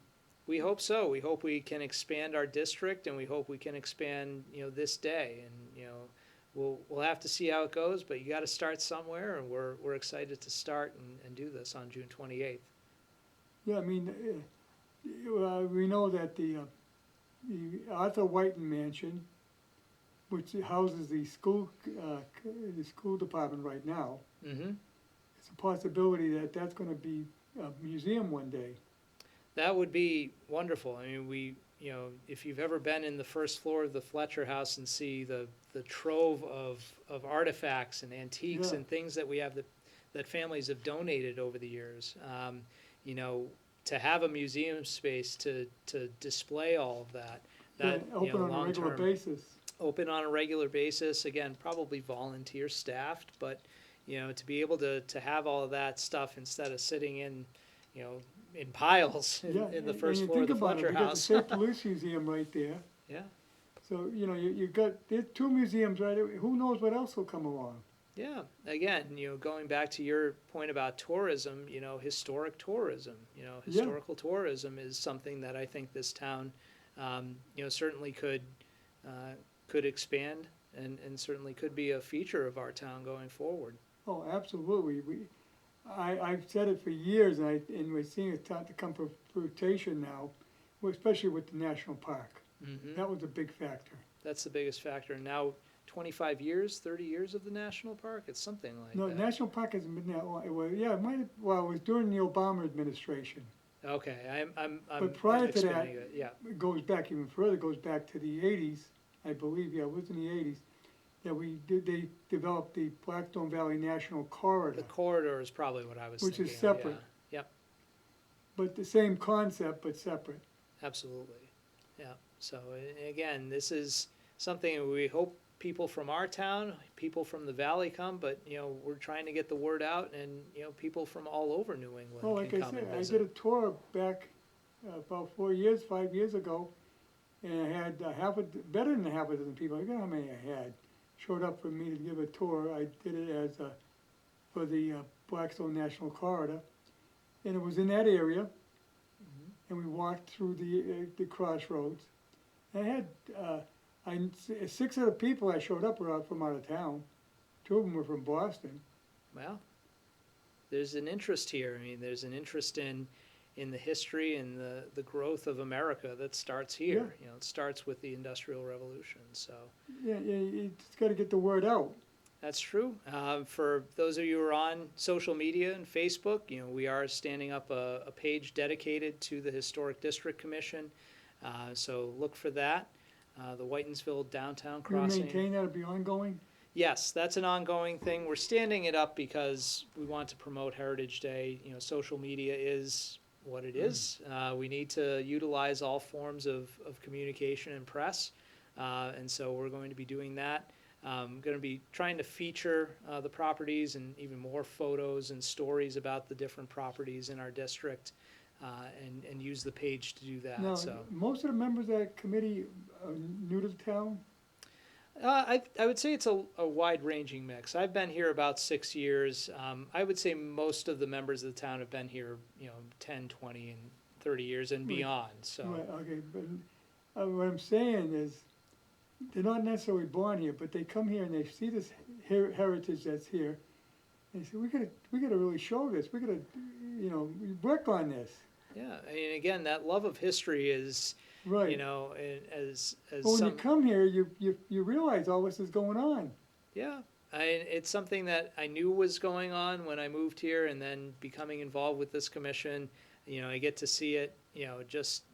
We hope so. We hope we can expand our district, and we hope we can expand this day. And we'll have to see how it goes. But you got to start somewhere, and we're excited to start and do this on June 28th. yeah, I mean, we know that the Arthur Whiten Mansion, which houses the school department right now, Mm-hmm. it's a possibility that that's going to be a museum one day. That would be wonderful. I mean, if you've ever been in the first floor of the Fletcher House and see the trove of artifacts and antiques Yeah. and things that we have that families have donated over the years, to have a museum space to display all of that, Open on a regular long-term- basis. open on a regular basis, again, probably volunteer staffed, but, to be able to have all of that stuff instead of sitting in piles Yeah, in the and first you floor of the think about it, Fletcher we got the House. State Police Museum right there. Yeah, So, you got, there's two museums right there. Who knows what else will come along? yeah. Again, going back to your point about tourism, historic tourism, historical tourism is something that I think this town, certainly could expand and certainly could be a feature of our town going forward. Oh, absolutely. I've said it for years, and we're seeing it start to come to fruition now, especially with the national park. Mm-hmm. That was a big factor. That's the biggest factor. Now, 25 years, 30 years of the national park, it's something like No, that. national park hasn't been that long. Well, yeah, it was during the Obama administration. Okay, I'm But prior to that, expanding it, yeah. it goes back even further, it goes back to the eighties, I believe, yeah, it was in the eighties, that they developed the Blackstone Valley National Corridor, The corridor is probably what I was which thinking is of, yeah. separate. Yep, but the same concept, but separate. absolutely, yeah. So, again, this is something we hope people from our town, people from the valley come, but, we're trying to get the word out, and, people from all over New Well, England like can I come and said, I visit. did a tour back about 4 years, 5 years ago, and I had better than half a dozen people, I don't know how many I had, showed up for me to give a tour. I did it as for the Blackstone National Corridor, and it was in that area, Mhm. and we walked through the Crossroads. And I had, six of the people I showed up were from out of town. Two of them were from Boston. Well, there's an interest here. I mean, there's an interest in the history and the growth of America that starts here. It starts with the Industrial Revolution. So Yeah, you just gotta get the word out. that's true. For those of you who are on social media and Facebook, we are standing up a page dedicated to the Historic District Commission. So look for that. The Whitensville Downtown You Crossing. maintain that'll be ongoing? Yes, that's an ongoing thing. We're standing it up because we want to promote Heritage Day. Social media is what it is. We need to utilize all forms of communication and press. And so we're going to be doing that. Going to be trying to feature the properties and even more photos and stories about the different properties in our district, and use the page to do that. Now, So most of the members of that committee are new to the town? I would say it's a wide-ranging mix. I've been here about 6 years. I would say most of the members of the town have been here, 10, 20, and 30 years and Right. beyond. So Right, okay, but what I'm saying is, they're not necessarily born here, but they come here and they see this heritage that's here. And they say, we gotta really show this, we gotta, work on this. yeah, I mean, again, that love of history is, Right. as But when you some, come here, you realize all this is going on. yeah, it's something that I knew was going on when I moved here, and then becoming involved with this commission, I get to see it, just,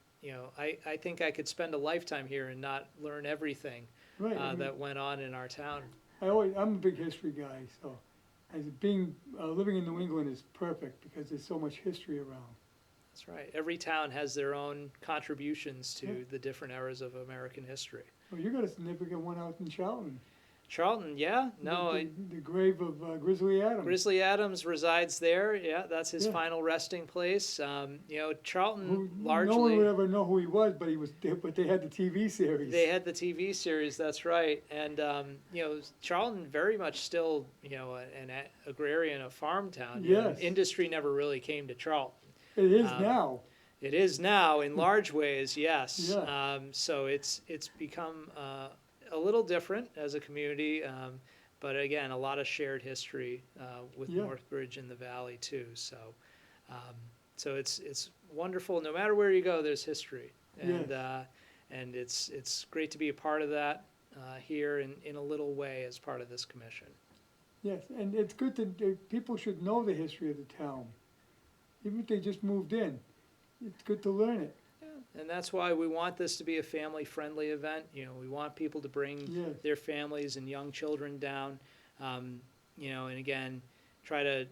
I think I could spend a lifetime here and not learn everything Right, I mean, that went on in our town. I'm a big history guy, so, living in New England is perfect because there's so much history around. That's right. Every town has their own contributions to Yeah. the different eras of American history. Well, you got a significant one out in Charlton. Charlton, yeah, no, The grave of Grizzly Adams. Grizzly Adams resides there. Yeah, that's his Yeah. final resting place. Charlton Who, no one would largely, ever know who he was, but they had the TV series. they had the TV series. That's right, and Charlton very much still, an agrarian, a farm town. Yes. Industry never really came to Charlton. It is Um, now. It is now in large ways, yes. Yeah. So it's become a little different as a community, but again, a lot of shared history with Yeah. Northbridge and the Valley too. So it's wonderful. No matter where you go, there's history, and Yes. and it's great to be a part of that here in a little way as part of this commission. Yes, and it's good people should know the history of the town. Even if they just moved in, it's good to learn it. Yeah, and that's why we want this to be a family-friendly event. We want people to bring Yes. their families and young children down, and again, try to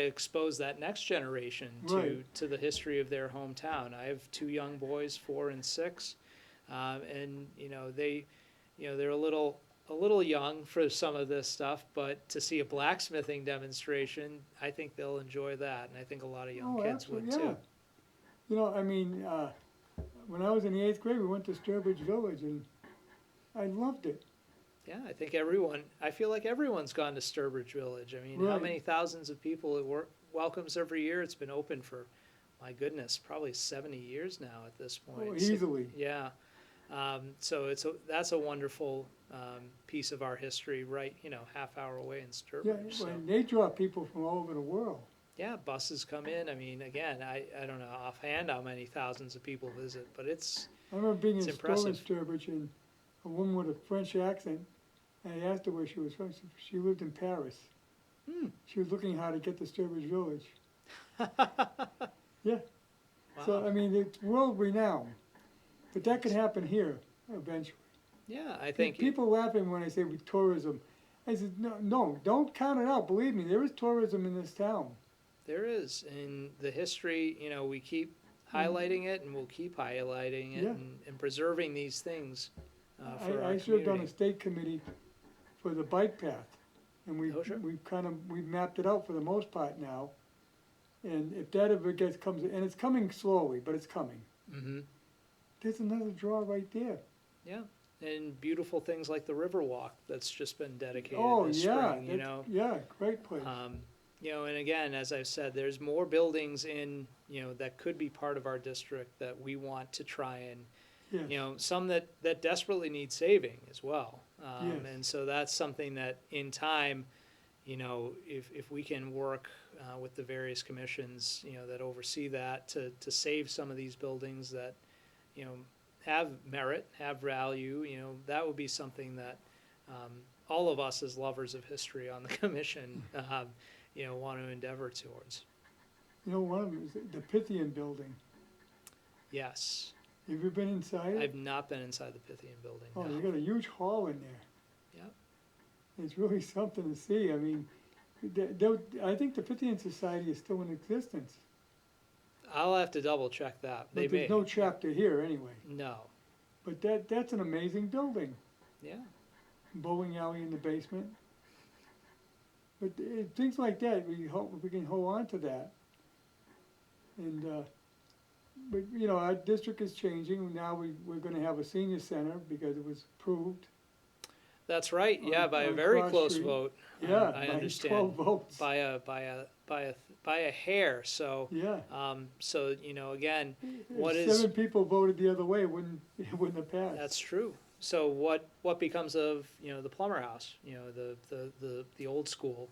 expose that next generation Right. to the history of their hometown. I have two young boys, 4 and 6, and they're a little young for some of this stuff, but to see a blacksmithing demonstration, I think they'll enjoy that, and I think a lot of young kids would absolutely, too. yeah. When I was in the 8th grade, we went to Sturbridge Village, and I loved it. Yeah, I feel like everyone's gone to Sturbridge Village. I mean, how Right. many thousands of people it welcomes every year? It's been open for, my goodness, probably 70 years now at this point. Oh, So, easily. yeah. So that's a wonderful piece of our history, right, half hour away in Yeah, Sturbridge. So, well, they draw people from all over the world. yeah, buses come in. I mean, again, I don't know offhand how many thousands of people visit, but it's, I remember being in It's a store in impressive. Sturbridge, and a woman with a French accent, and I asked her where she was from. She lived in Paris. She was looking how to get to Sturbridge Village. Yeah, So, Wow. I mean, it's world renowned, but that could happen here eventually. Yeah, I think People laughing when I say with tourism. I said, no, no, don't count it out. Believe me, there is tourism in this town. there is in the history. We keep Mm. highlighting it, and we'll keep highlighting it, Yeah. and preserving these things for our I served on a community. state committee for the bike path, and Oh, sure. we've mapped it out for the most part now. And if that ever comes, and it's coming slowly, but it's coming. Mm-hmm. There's another draw right there. Yeah, and beautiful things like the Riverwalk that's just been dedicated Oh, this yeah, spring. yeah, great place. And again, as I've said, there's more buildings that could be part of our district that we want to try and, Yes. some that desperately need saving as well. Yes. And so that's something that in time, if we can work with the various commissions, that oversee that to save some of these buildings that, have merit, have value, that would be something that all of us as lovers of history on the commission, want to endeavor towards. One of them is the Pythian building. Yes. Have you been inside it? I've not been inside the Pythian building. Oh, No. you got a huge hall in there. Yep. It's really something to see. I mean, I think the Pythian Society is still in existence. I'll have to double check that. They But may. there's no chapter here anyway. No. But that's an amazing building. Yeah. Bowling alley in the basement. But things like that, we can hold on to that. And, but, our district is changing. Now we're gonna have a senior center because it was approved. That's right. Yeah, by a on very Cross close Street. vote. Yeah, I by understand. 12 votes. By a hair. So. Yeah. So again, what If is 7 people voted the other way, it wouldn't have passed. that's true. So what becomes of the Plummer House? The old school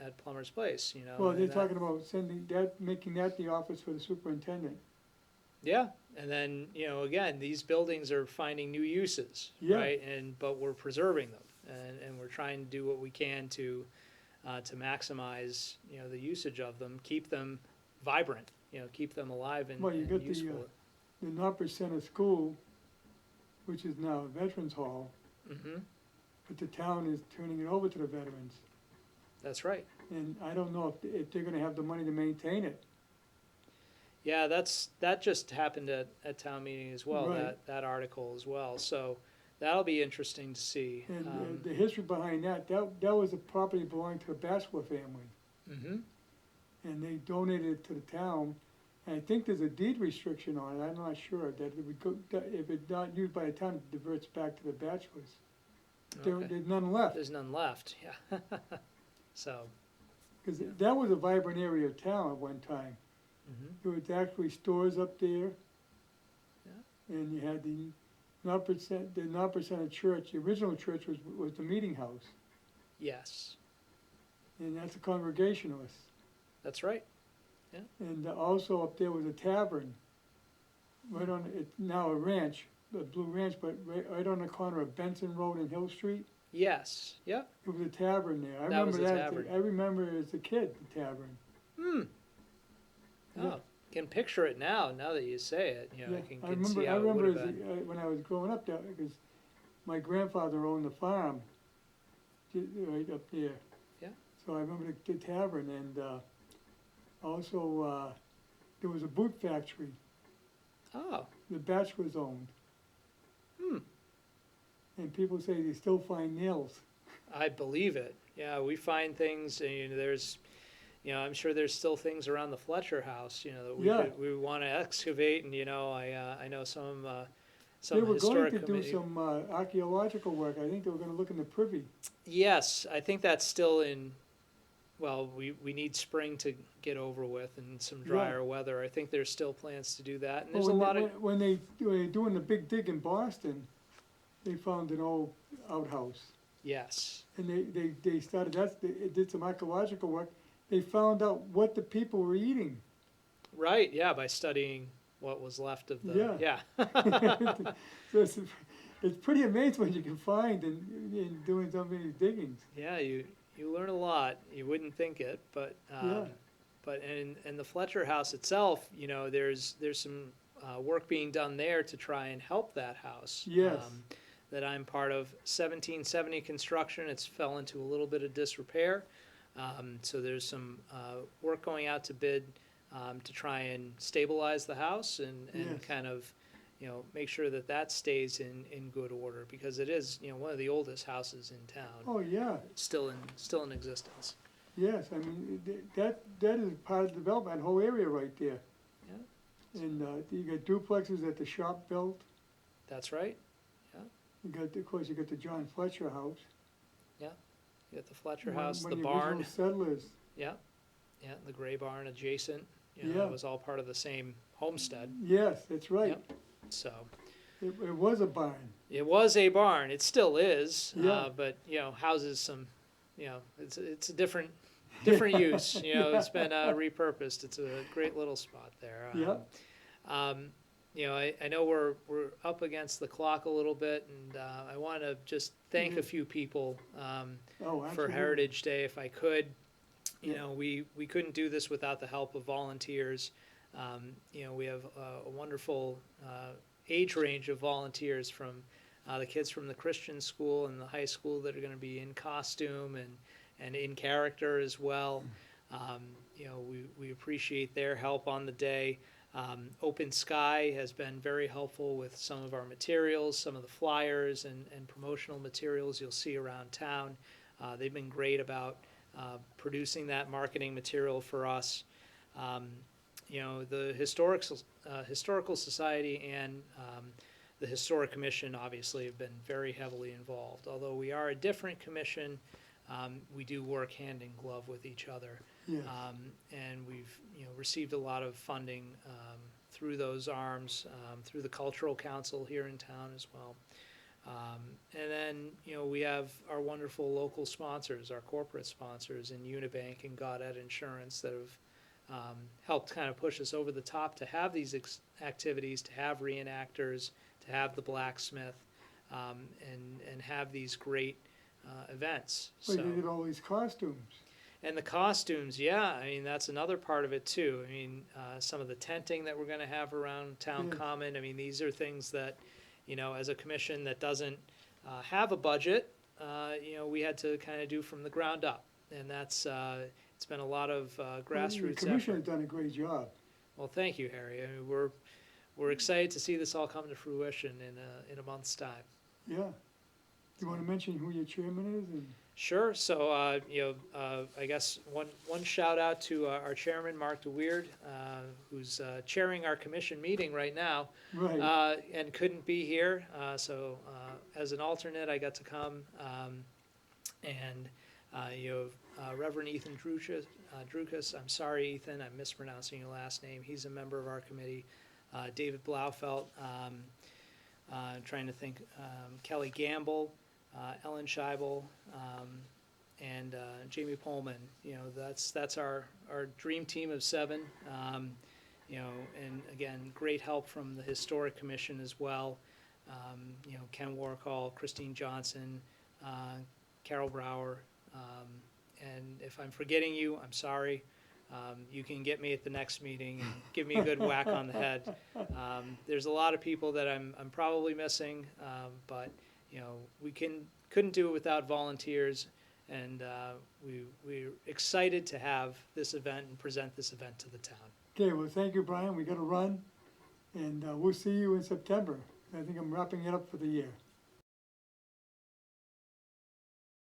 at Plummer's Place. Well, and they're that- talking about making that the office for the superintendent. Yeah, and then again, these buildings are finding new uses, Yeah. right? But we're preserving them, and we're trying to do what we can to maximize the usage of them, keep them vibrant, keep them alive and, Well, you and got useful. the Nopper Center School, which is now a Veterans Hall, Hmm. but the town is turning it over to the veterans. That's right. And I don't know if they're gonna have the money to maintain it. Yeah, that just happened at town meeting as well. Right. That article as well. So that'll be interesting to see. And the history behind that was a property belonging to the Batchelor family. Hmm. And they donated it to the town. And I think there's a deed restriction on it, I'm not sure, that it would go, that if it's not used by the town, it diverts back to the Batchelors. Okay. There's none left, There's none left. Yeah. So. because that was a vibrant area of town at one time. Hmm. There was actually stores up there. Yeah. And you had the Nopper Center Church, the original church was the meeting house, Yes, and that's a Congregationalist. that's right. And also up there was a tavern, right on, it's now a ranch, a Blue Ranch, but right on the corner of Benson Road and Hill Street. Yes. Yep. It was a tavern there. I That was remember a that. tavern. I remember it as a kid, the tavern. Hmm. Yeah. Oh, can picture it now. Now that you say it, Yeah, I can see I how it would remember have been. when I was growing up there, because my grandfather owned the farm right up there. Yeah. So I remember the tavern, and also there was a boot factory Oh. the Batchelors owned. Hmm. And people say they still find nails. I believe it. Yeah, we find things. And, there's, I'm sure there's still things around the Fletcher house. That Yeah. we want to excavate. And I know some They were going historic to do committee. some archaeological work. I think they were gonna look in the privy. Yes, I think that's still in. Well, we need spring to get over with and some drier weather. I think there's still plans to do that. And there's a lot of. When they were doing the big dig in Boston, they found an old outhouse. Yes. And they started, they did some archaeological work. They found out what the people were eating. Right. Yeah. By studying what was left of the. Yeah. Yeah. So it's pretty amazing what you can find in doing so many diggings. Yeah. You learn a lot. You wouldn't think it, but but in the Fletcher House itself, you know, there's some work being done there to try and help that house. Yes. That I'm part of. 1770 construction, it's fell into a little bit of disrepair. So there's some work going out to bid to try and stabilize the house and Yes. kind of, you know, make sure that that stays in good order, because it is, you know, one of the oldest houses in town. Oh, yeah, Still in existence. yes, I mean, that is part of the development, that whole area right there. Yeah. And you got duplexes that the shop built, That's right. you got, of course, you got the John Fletcher house. You got the Fletcher one- House, one the of barn. original settlers, Yeah, the gray barn adjacent. You know, Yeah. It was all part of the same homestead. yes, that's right. Yep. So It was a barn, it was a barn. It still is. Yeah. But you know, houses some. You know, it's a different use. You know, it's been repurposed. It's a great little spot there. Yeah. You know, I know we're up against the clock a little bit, and I want to just thank a few people oh, for absolutely. Heritage Day, if I could. You Yeah. know, we couldn't do this without the help of volunteers. You know, we have a wonderful age range of volunteers, from the kids from the Christian school and the high school that are going to be in costume and in character as well. You know, we appreciate their help on the day. Open Sky has been very helpful with some of our materials, some of the flyers and promotional materials you'll see around town. They've been great about producing that marketing material for us. You know, the Historical Society and the Historic Commission obviously have been very heavily involved. Although we are a different commission, we do work hand in glove with each other. Yes. And we've, you know, received a lot of funding through those arms, through the Cultural Council here in town as well. And then, you know, we have our wonderful local sponsors, our corporate sponsors in Unibank and Godet Insurance, that have helped kind of push us over the top to have these activities, to have reenactors, to have the blacksmith, and have these great events. Well, you did all these costumes. And the costumes, yeah, I mean, that's another part of it too. I mean, some of the tenting that we're gonna have around Town Yeah. Common, I mean, these are things that, you know, as a commission that doesn't have a budget, you know, we had to kind of do from the ground up. And that's, it's been a lot of The grassroots commission has effort. done a great job. Well, thank you, Harry. I mean, we're excited to see this all come to fruition in a month's time. Yeah. You want to mention who your chairman is? And Sure. So, you know, I guess one shout out to our chairman, Mark DeWeerd, who's chairing our commission meeting right now, right. and couldn't be here. So, as an alternate, I got to come, and you have Reverend Ethan Drukas. I'm sorry, Ethan, I'm mispronouncing your last name. He's a member of our committee. David Blaufelt. Trying to think. Kelly Gamble. Ellen Scheibel, and Jamie Pullman. You know, that's our dream team of 7. You know, and again, great help from the Historic Commission as well. You know, Ken Warcall, Christine Johnson, Carol Brower, and if I'm forgetting you, I'm sorry. You can get me at the next meeting and give me a good whack on the head. There's a lot of people that I'm probably missing, but you know, we couldn't do it without volunteers, and we're excited to have this event and present this event to the town. Okay, well, thank you, Brian. We got to run, and we'll see you in September. I think I'm wrapping it up for the year.